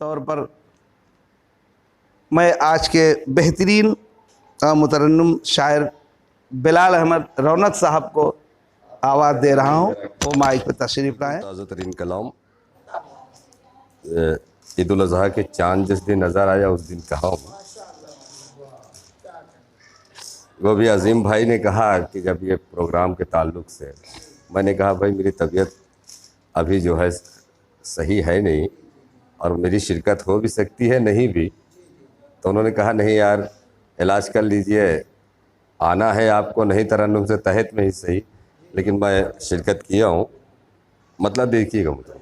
तौर पर मैं आज के बेहतरीन मुतरन्नम शायर बिलाल अहमद रौनक साहब को आवाज़ दे रहा हूँ। वो माइक पे तशरीफ़ लाएँ। ताज़ा तरीन कलाम ईद उल अज़हा के चांद जिस दिन नज़र आया उस दिन कहा हूँ। वो भी अजीम भाई ने कहा कि जब ये प्रोग्राम के ताल्लुक़ से मैंने कहा भाई मेरी तबीयत अभी जो है सही है नहीं और मेरी शिरकत हो भी सकती है नहीं भी, तो उन्होंने कहा नहीं यार इलाज कर लीजिए, आना है आपको नहीं तरन्नुम से तहत में ही सही, लेकिन मैं शिरकत किया हूँ। मतलब देखिएगा मुझे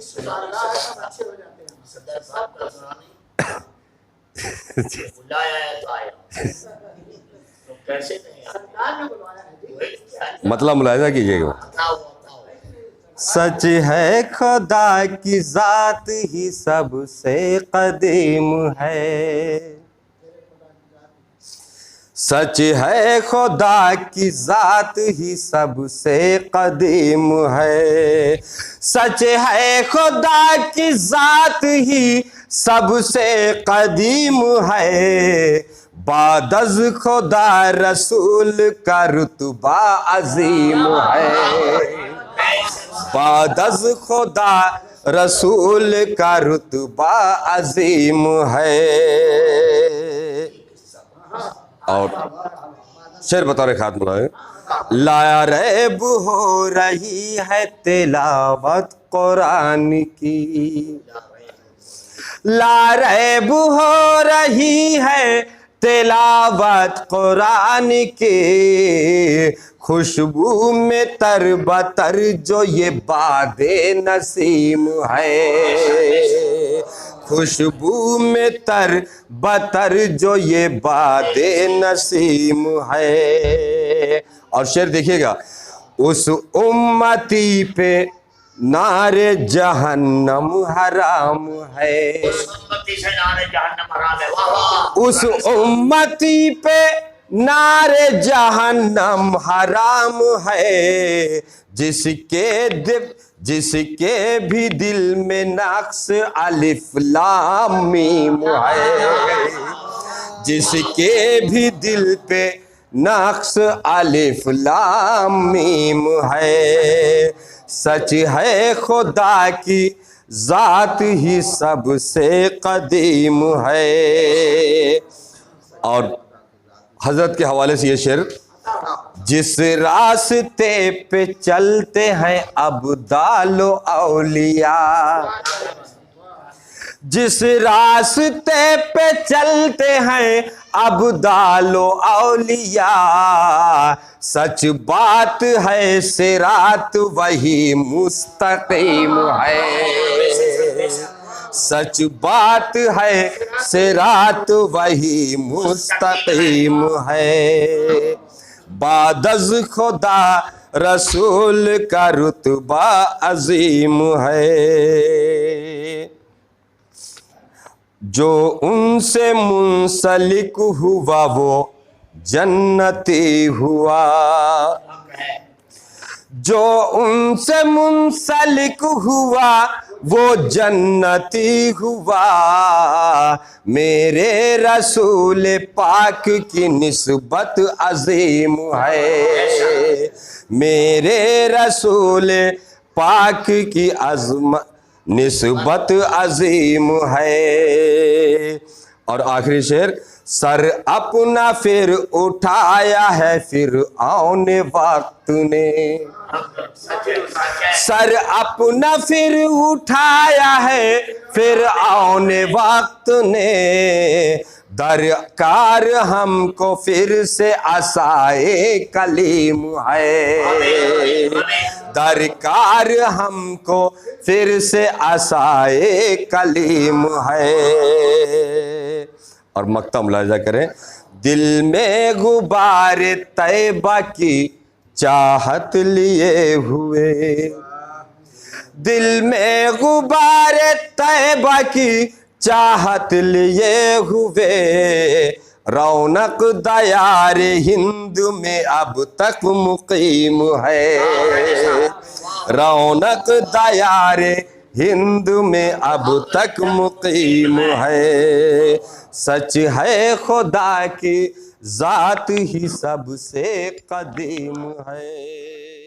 मतलब मुलाहिजा कीजिएगा। सच है खुदा की जात ही सबसे कदीम है, सच है खुदा की जात ही सबसे कदीम है, सच है खुदा की जात ही सबसे कदीम है, बादज़ खुदा रसूल का रुतबा अजीम है, बादज़ खुदा रसूल का रुतबा अजीम है। और शेर बतौर खात्मा है। लाया रैब हो रही है तिलावत कुरान की, ला रैब हो रही है तिलावत कुरान की, खुशबू में तर बतर जो ये बादे नसीम है, खुशबू में तर बतर जो ये बादे नसीम है। और शेर देखिएगा, उस उम्मती पे नारे जहन्नम हराम है, उस उम्मती पे नारे जहन्नम हराम है, जिसके भी दिल में नक्स अलिफ लाम मीम है, जिसके भी दिल पे नक्स अलिफ लाम मीम है, सच है खुदा की जात ही सबसे कदीम है। और हजरत के हवाले से ये शेर, जिस रास्ते पे चलते हैं अब्दालो औलिया, जिस रास्ते पे चलते हैं अब्दालो औलिया, सच बात है सिरात वही मुस्तकीम है, सच बात है सिरात वही मुस्तकीम है, बादज़ खुदा रसूल का रुतबा अजीम है, जो उनसे मुंसलिक हुआ वो जन्नती हुआ, जो उनसे मुंसलिक हुआ वो जन्नती हुआ, मेरे रसूल पाक की निस्बत अजीम है, मेरे रसूल पाक की निस्बत अजीम है। और आखिरी शेर, सर अपना फिर उठाया है फिर औने वक्त ने, सर अपना फिर उठाया है फिर औने वक्त ने, दरकार हमको फिर से आसाए कलीम है, दरकार हमको फिर से आसाए कलीम है। और मक्ता मुलाहिजा करें, दिल में गुबार तैबा की चाहत लिए हुए, दिल में गुबार तैबा की चाहत लिए हुए, रौनक दयार हिंद में अब तक मुकीम है, रौनक दयार हिंद में अब तक मुकीम है। सच है खुदा की जात ही सबसे कदीम है।